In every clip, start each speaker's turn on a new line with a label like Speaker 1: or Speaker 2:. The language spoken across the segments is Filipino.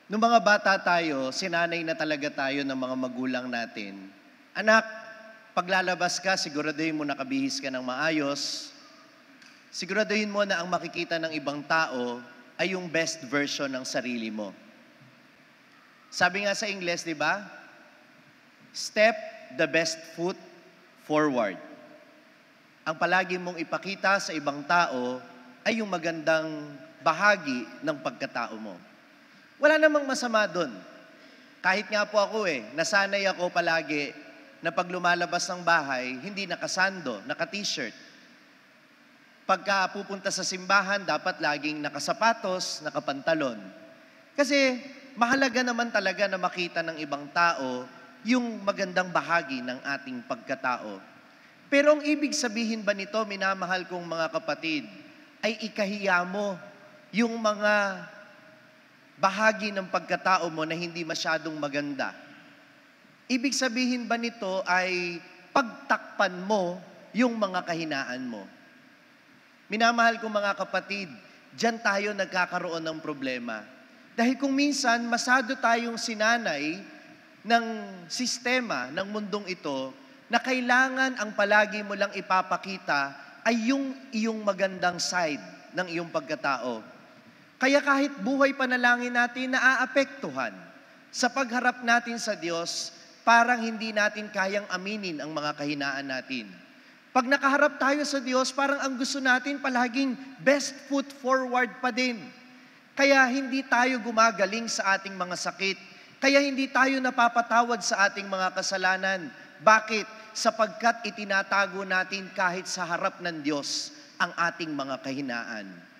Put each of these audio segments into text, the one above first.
Speaker 1: Nung mga bata tayo, sinanay na talaga tayo ng mga magulang natin. Anak, paglalabas ka, siguraduhin mo nakabihis ka ng maayos. Siguraduhin mo na ang makikita ng ibang tao ay yung best version ng sarili mo. Sabi nga sa Ingles, di ba? Step the best foot forward. Ang palagi mong ipakita sa ibang tao ay yung magandang bahagi ng pagkatao mo. Wala namang masama doon. Kahit nga po ako nasanay ako palagi na pag lumalabas ng bahay, hindi nakasando, naka-t-shirt. Pagka pupunta sa simbahan, dapat laging nakasapatos, nakapantalon. Kasi mahalaga naman talaga na makita ng ibang tao yung magandang bahagi ng ating pagkatao. Pero ang ibig sabihin ba nito, minamahal kong mga kapatid, ay ikahiya mo yung mga bahagi ng pagkatao mo na hindi masyadong maganda? Ibig sabihin ba nito ay pagtakpan mo yung mga kahinaan mo? Minamahal kong mga kapatid, diyan tayo nagkakaroon ng problema. Dahil kung minsan, masyado tayong sinanay ng sistema ng mundong ito na kailangan ang palagi mo lang ipapakita ay yung iyong magandang side ng iyong pagkatao. Kaya kahit buhay panalangin natin naaapektuhan sa pagharap natin sa Diyos, parang hindi natin kayang aminin ang mga kahinaan natin. Pag nakaharap tayo sa Diyos, parang ang gusto natin palaging best foot forward pa din. Kaya hindi tayo gumagaling sa ating mga sakit. Kaya hindi tayo napapatawad sa ating mga kasalanan. Bakit? Sapagkat itinatago natin kahit sa harap ng Diyos ang ating mga kahinaan.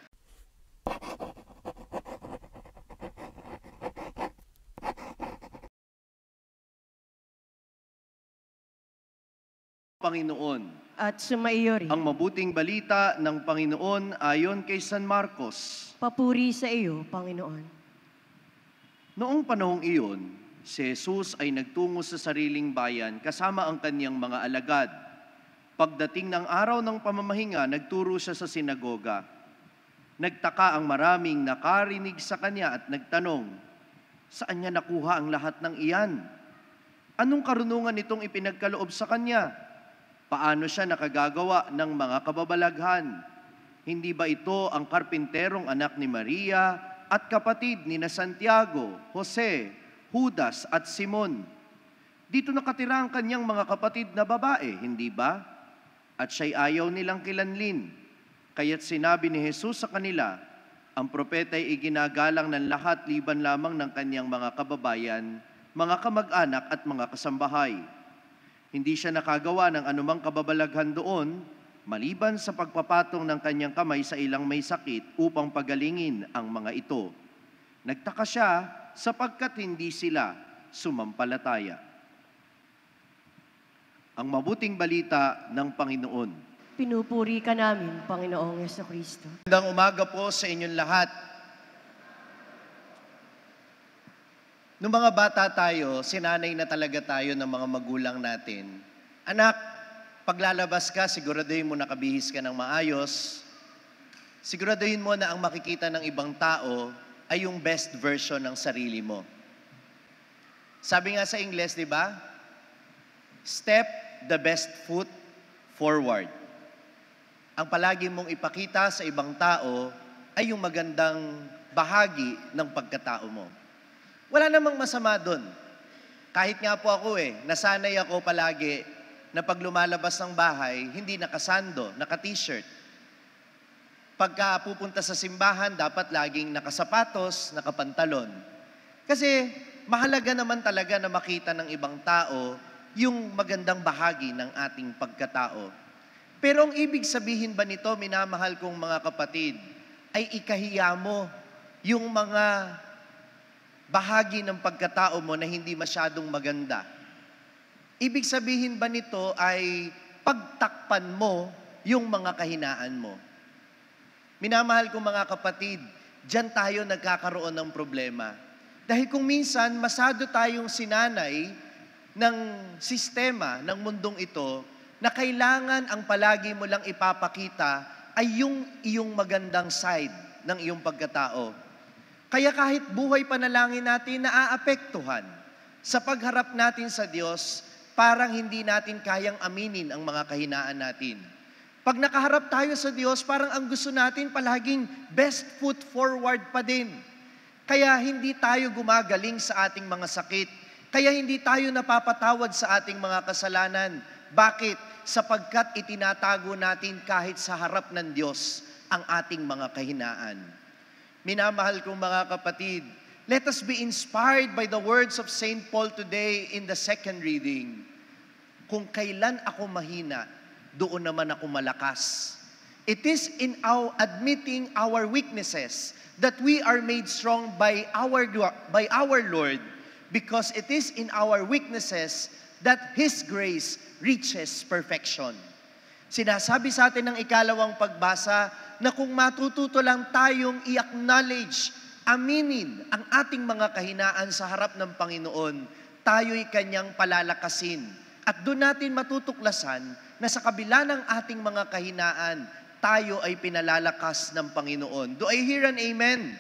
Speaker 1: Panginoon.
Speaker 2: At sumaiyo rin.
Speaker 1: Ang mabuting balita ng Panginoon ayon kay San Marcos.
Speaker 2: Papuri sa iyo, Panginoon.
Speaker 1: Noong panahong iyon, si Jesus ay nagtungo sa sariling bayan kasama ang kanyang mga alagad. Pagdating ng araw ng pamamahinga, nagturo siya sa sinagoga. Nagtaka ang maraming nakarinig sa kanya at nagtanong, saan niya nakuha ang lahat ng iyan? Anong karunungan itong ipinagkaloob sa kanya? Paano siya nakagagawa ng mga kababalaghan? Hindi ba ito ang karpinterong anak ni Maria at kapatid ni Santiago, Jose, Judas at Simon? Dito nakatira ang kanyang mga kapatid na babae, hindi ba? At siya'y ayaw nilang kilanlin. Kaya't sinabi ni Jesus sa kanila, ang propeta ay iginagalang ng lahat liban lamang ng kanyang mga kababayan, mga kamag-anak at mga kasambahay. Hindi siya nakagawa ng anumang kababalaghan doon, maliban sa pagpapatong ng kanyang kamay sa ilang may sakit upang pagalingin ang mga ito. Nagtaka siya sapagkat hindi sila sumampalataya. Ang mabuting balita ng Panginoon.
Speaker 2: Pinupuri ka namin, Panginoong Jesucristo.
Speaker 1: Magandang umaga po sa inyong lahat. Nung mga bata tayo, sinanay na talaga tayo ng mga magulang natin. Anak, paglalabas ka, siguraduhin mo nakabihis ka ng maayos. Siguraduhin mo na ang makikita ng ibang tao ay yung best version ng sarili mo. Sabi nga sa Ingles, di ba? Step the best foot forward. Ang palagi mong ipakita sa ibang tao ay yung magandang bahagi ng pagkatao mo. Wala namang masama doon. Kahit nga po ako nasanay ako palagi na pag lumalabas ng bahay, hindi nakasando, naka-t-shirt. Pagka pupunta sa simbahan, dapat laging nakasapatos, nakapantalon. Kasi mahalaga naman talaga na makita ng ibang tao yung magandang bahagi ng ating pagkatao. Pero ang ibig sabihin ba nito, minamahal kong mga kapatid, ay ikahiya mo yung mga bahagi ng pagkatao mo na hindi masyadong maganda. Ibig sabihin ba nito ay pagtakpan mo yung mga kahinaan mo? Minamahal kong mga kapatid, diyan tayo nagkakaroon ng problema. Dahil kung minsan, masyado tayong sinanay ng sistema ng mundong ito na kailangan ang palagi mo lang ipapakita ay yung iyong magandang side ng iyong pagkatao. Kaya kahit buhay panalangin natin naaapektuhan sa pagharap natin sa Diyos, parang hindi natin kayang aminin ang mga kahinaan natin. Pag nakaharap tayo sa Diyos, parang ang gusto natin palaging best foot forward pa din. Kaya hindi tayo gumagaling sa ating mga sakit. Kaya hindi tayo napapatawad sa ating mga kasalanan. Bakit? Sapagkat itinatago natin kahit sa harap ng Diyos ang ating mga kahinaan. Minamahal kong mga kapatid, let us be inspired by the words of St. Paul today in the second reading. Kung kailan ako mahina, doon naman ako malakas. It is in our admitting our weaknesses that we are made strong by our Lord, because it is in our weaknesses that His grace reaches perfection. Sinasabi sa atin ng ikalawang pagbasa na kung matututo lang tayong i-acknowledge, aminin ang ating mga kahinaan sa harap ng Panginoon, tayo'y Kanyang palalakasin. At doon natin matutuklasan na sa kabila ng ating mga kahinaan, tayo ay pinalalakas ng Panginoon. Do I hear an amen?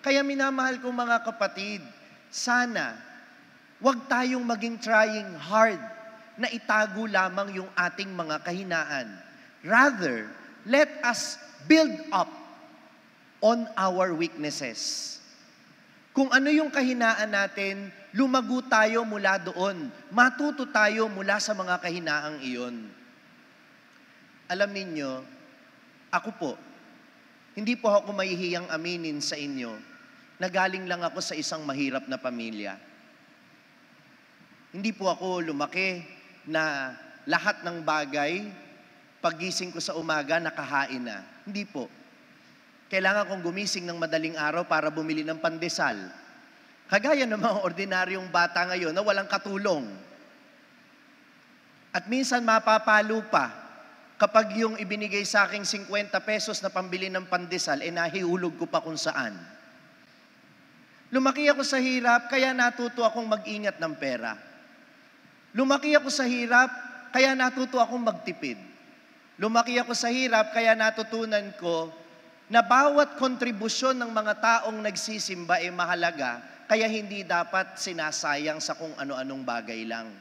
Speaker 1: Kaya minamahal kong mga kapatid, sana wag tayong maging trying hard na itago lamang yung ating mga kahinaan. Rather, let us build up on our weaknesses. Kung ano yung kahinaan natin, lumago tayo mula doon. Matuto tayo mula sa mga kahinaang iyon. Alam ninyo, ako po, hindi po ako mahihiyang aminin sa inyo na galing lang ako sa isang mahirap na pamilya. Hindi po ako lumaki na lahat ng bagay, paggising ko sa umaga, nakahain na. Hindi po. Kailangan kong gumising ng madaling araw para bumili ng pandesal. Kagaya ng mga ordinaryong bata ngayon na walang katulong. At minsan mapapalo pa kapag yung ibinigay sa aking 50 pesos na pambili ng pandesal, nahihulog ko pa kung saan. Lumaki ako sa hirap, kaya natuto akong mag-ingat ng pera. Lumaki ako sa hirap, kaya natuto akong magtipid. Lumaki ako sa hirap, kaya natutunan ko na bawat kontribusyon ng mga taong nagsisimba ay mahalaga, kaya hindi dapat sinasayang sa kung ano-anong bagay lang.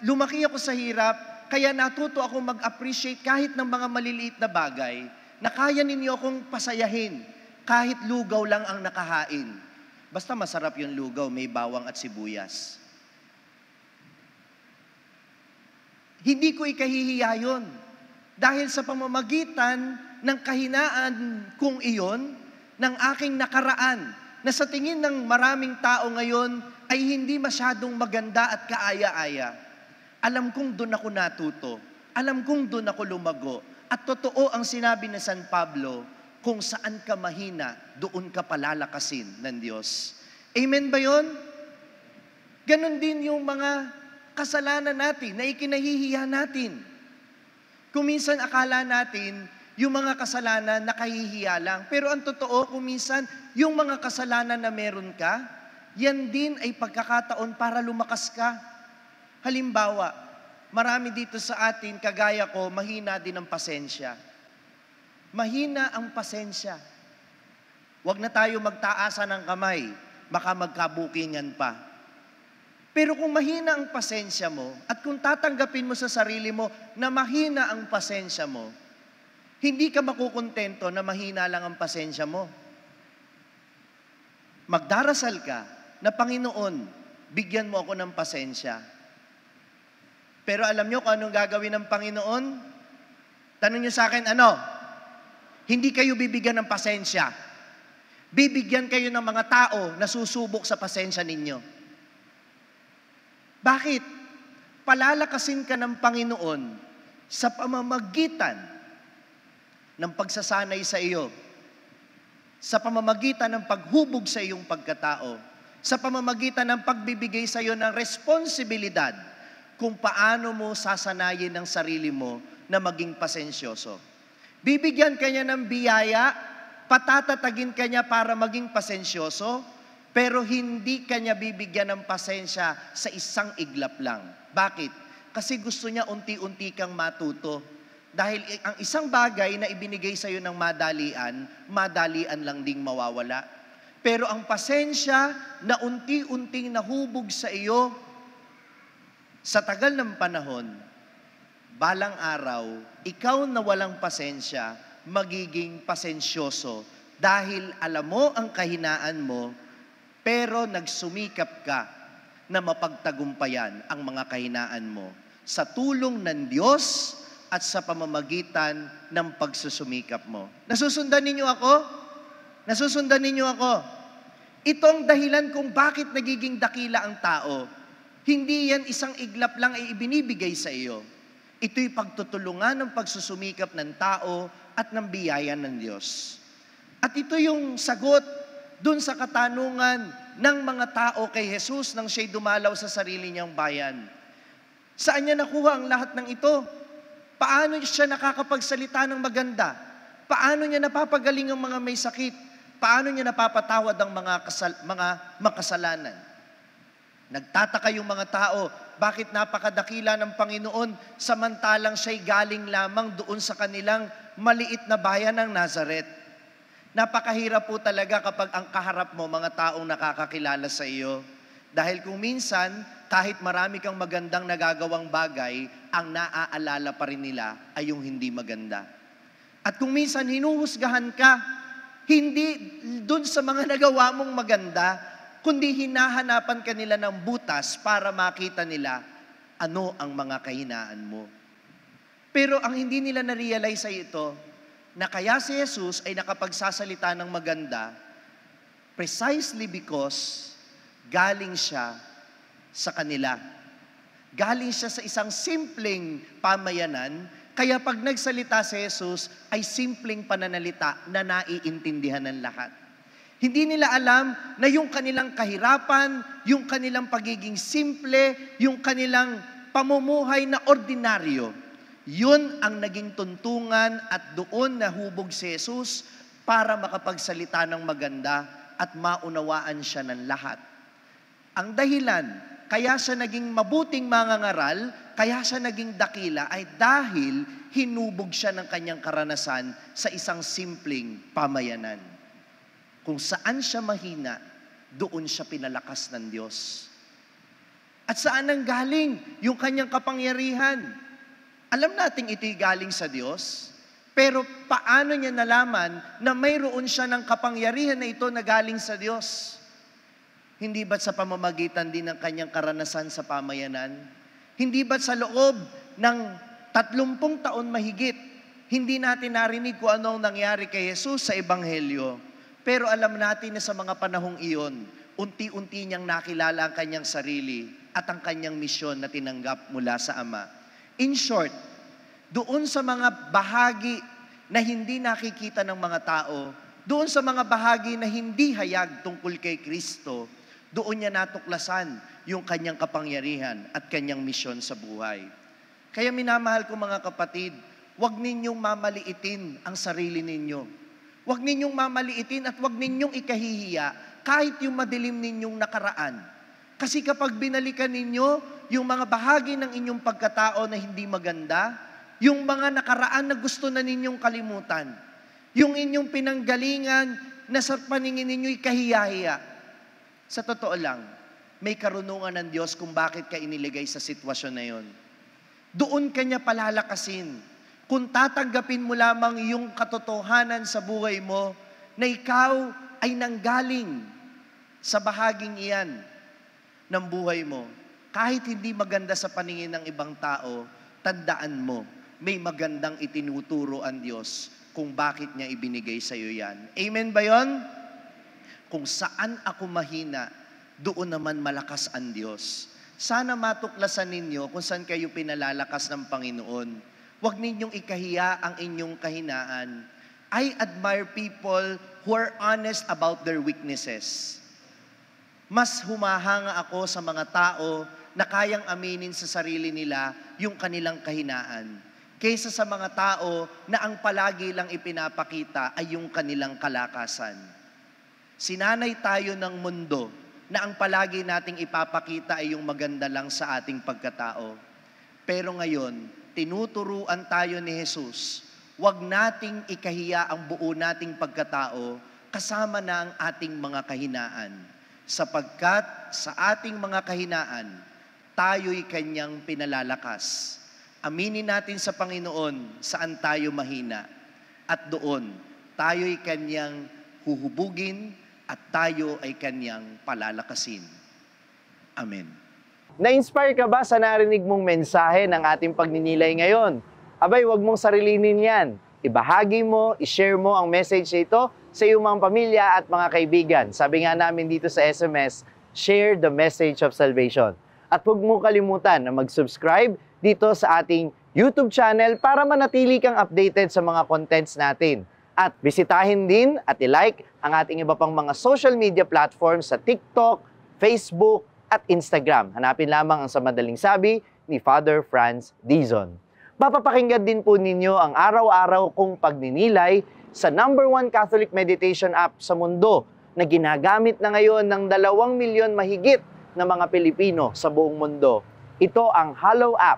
Speaker 1: Lumaki ako sa hirap, kaya natuto akong mag-appreciate kahit ng mga maliliit na bagay na kaya ninyo akong pasayahin kahit lugaw lang ang nakahain. Basta masarap yung lugaw, may bawang at sibuyas. Hindi ko ikahihiya yun. Dahil sa pamamagitan ng kahinaan kong iyon, ng aking nakaraan, na sa tingin ng maraming tao ngayon ay hindi masyadong maganda at kaaya-aya. Alam kong doon ako natuto. Alam kong doon ako lumago. At totoo ang sinabi ni San Pablo, kung saan ka mahina, doon ka palalakasin ng Diyos. Amen ba yun? Ganon din yung mga kasalanan natin na ikinahihiya natin. Kung minsan akala natin, yung mga kasalanan nakahihiya lang. Pero ang totoo, kung minsan, yung mga kasalanan na meron ka, yan din ay pagkakataon para lumakas ka. Halimbawa, marami dito sa atin, kagaya ko, mahina din ang pasensya. Mahina ang pasensya. Huwag na tayo magtaasa ng kamay, baka magkabukingan pa. Pero kung mahina ang pasensya mo, at kung tatanggapin mo sa sarili mo na mahina ang pasensya mo, hindi ka makukontento na mahina lang ang pasensya mo. Magdarasal ka na, Panginoon, bigyan mo ako ng pasensya. Pero alam nyo kung anong gagawin ng Panginoon? Tanong nyo sa akin, ano? Hindi kayo bibigyan ng pasensya. Bibigyan kayo ng mga tao na susubok sa pasensya ninyo. Bakit? Palalakasin ka ng Panginoon sa pamamagitan ng pagsasanay sa iyo, sa pamamagitan ng paghubog sa iyong pagkatao, sa pamamagitan ng pagbibigay sa iyo ng responsibilidad kung paano mo sasanayin ang sarili mo na maging pasensyoso. Bibigyan ka niya ng biyaya, patatatagin ka niya para maging pasensyoso, pero hindi ka niya bibigyan ng pasensya sa isang iglap lang. Bakit? Kasi gusto niya unti-unti kang matuto. Dahil ang isang bagay na ibinigay sa iyo ng madalian, madalian lang ding mawawala. Pero ang pasensya na unti-unting nahubog sa iyo, sa tagal ng panahon, balang araw, ikaw na walang pasensya, magiging pasensyoso dahil alam mo ang kahinaan mo, pero nagsumikap ka na mapagtagumpayan ang mga kahinaan mo sa tulong ng Diyos at sa pamamagitan ng pagsusumikap mo. Nasusundan ninyo ako? Nasusundan ninyo ako? Ito ang dahilan kung bakit nagiging dakila ang tao. Hindi yan isang iglap lang ay ibinibigay sa iyo. Ito'y pagtutulungan ng pagsusumikap ng tao at ng biyaya ng Diyos. At ito yung sagot dun sa katanungan ng mga tao kay Jesus nang siya'y dumalaw sa sarili niyang bayan. Saan niya nakuha ang lahat ng ito? Paano siya nakakapagsalita ng maganda? Paano niya napapagaling ang mga may sakit? Paano niya napapatawad ang mga makasalanan? Nagtataka yung mga tao, bakit napakadakila ng Panginoon samantalang siya'y galing lamang doon sa kanilang maliit na bayan ng Nazareth. Napakahirap po talaga kapag ang kaharap mo mga taong nakakakilala sa iyo. Dahil kung minsan, kahit marami kang magandang nagagawang bagay, ang naaalala pa rin nila ay yung hindi maganda. At kung minsan hinuhusgahan ka, hindi dun sa mga nagawa mong maganda, kundi hinahanapan ka nila ng butas para makita nila ano ang mga kahinaan mo. Pero ang hindi nila na-realize ay ito, na kaya si Jesus ay nakapagsasalita ng maganda precisely because galing siya sa kanila. Galing siya sa isang simpleng pamayanan, kaya pag nagsalita si Jesus ay simpleng pananalita na naiintindihan ng lahat. Hindi nila alam na yung kanilang kahirapan, yung kanilang pagiging simple, yung kanilang pamumuhay na ordinaryo, yun ang naging tuntungan at doon nahubog si Jesus para makapagsalita ng maganda at maunawaan siya ng lahat. Ang dahilan, kaya siya naging mabuting mangangaral, kaya siya naging dakila, ay dahil hinubog siya ng kanyang karanasan sa isang simpleng pamayanan. Kung saan siya mahina, doon siya pinalakas ng Diyos. At saan ang galing yung kanyang kapangyarihan? Alam nating ito'y galing sa Diyos, pero paano niya nalaman na mayroon siya ng kapangyarihan na ito na galing sa Diyos? Hindi ba't sa pamamagitan din ng kanyang karanasan sa pamayanan? Hindi ba't sa loob ng 30 taon mahigit, hindi natin narinig kung ano ang nangyari kay Jesus sa Ebanghelyo? Pero alam natin na sa mga panahong iyon, unti-unti niyang nakilala ang kanyang sarili at ang kanyang misyon na tinanggap mula sa Ama. In short, doon sa mga bahagi na hindi nakikita ng mga tao, doon sa mga bahagi na hindi hayag tungkol kay Kristo, doon niya natuklasan yung kanyang kapangyarihan at kanyang misyon sa buhay. Kaya minamahal ko mga kapatid, huwag ninyong mamaliitin ang sarili ninyo. Huwag ninyong mamaliitin at huwag ninyong ikahihiya kahit yung madilim ninyong nakaraan. Kasi kapag binalikan ninyo yung mga bahagi ng inyong pagkatao na hindi maganda, yung mga nakaraan na gusto na ninyong kalimutan, yung inyong pinanggalingan na sa paningin ninyo'y kahiyahiya, sa totoo lang, may karunungan ng Diyos kung bakit ka iniligay sa sitwasyon na yon. Doon ka niya palalakasin. Kung tatanggapin mo lamang yung katotohanan sa buhay mo, na ikaw ay nanggaling sa bahaging iyan ng buhay mo. Kahit hindi maganda sa paningin ng ibang tao, tandaan mo, may magandang itinuturo ang Diyos kung bakit niya ibinigay sa iyo yan. Amen ba yon? Kung saan ako mahina, doon naman malakas ang Diyos. Sana matuklasan ninyo kung saan kayo pinalalakas ng Panginoon. Huwag ninyong ikahiya ang inyong kahinaan. I admire people who are honest about their weaknesses. Mas humahanga ako sa mga tao na kayang aminin sa sarili nila yung kanilang kahinaan, kaysa sa mga tao na ang palagi lang ipinapakita ay yung kanilang kalakasan. Sinanay tayo ng mundo na ang palagi nating ipapakita ay yung maganda lang sa ating pagkatao. Pero ngayon, tinuturuan tayo ni Jesus, huwag nating ikahiya ang buo nating pagkatao kasama na ang ating mga kahinaan. Sapagkat sa ating mga kahinaan, tayo'y kanyang pinalalakas. Aminin natin sa Panginoon saan tayo mahina. At doon, tayo'y kanyang huhubugin at tayo ay kanyang palalakasin. Amen.
Speaker 3: Na-inspire ka ba sa narinig mong mensahe ng ating pagninilay ngayon? Abay, wag mong sarilinin yan. Ibahagi mo, ishare mo ang message nito sa iyong mga pamilya at mga kaibigan. Sabi nga namin dito sa SMS, share the message of salvation. At huwag mo kalimutan na mag-subscribe dito sa ating YouTube channel para manatili kang updated sa mga contents natin. At bisitahin din at i-like ang ating iba pang mga social media platforms sa TikTok, Facebook, at Instagram. Hanapin lamang ang Sa Madaling Sabi ni Father Franz Dizon. Mapapakinggan din po ninyo ang araw-araw kong pagninilay sa #1 Catholic meditation app sa mundo na ginagamit na ngayon ng 2 milyon mahigit na mga Pilipino sa buong mundo. Ito ang Hallow app.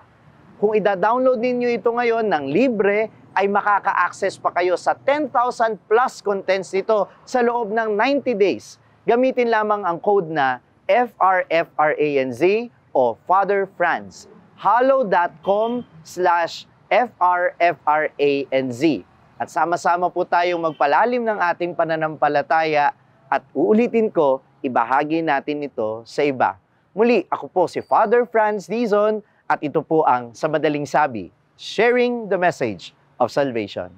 Speaker 3: Kung ida-download ninyo ito ngayon ng libre, ay makaka-access pa kayo sa 10,000 plus contents nito sa loob ng 90 days. Gamitin lamang ang code na FRFRANZ o Father Franz. hallow.com/FRFRANZ. At sama-sama po tayong magpalalim ng ating pananampalataya at uulitin ko, ibahagi natin ito sa iba. Muli, ako po si Father Franz Dizon at ito po ang Sa Madaling Sabi, sharing the message of salvation.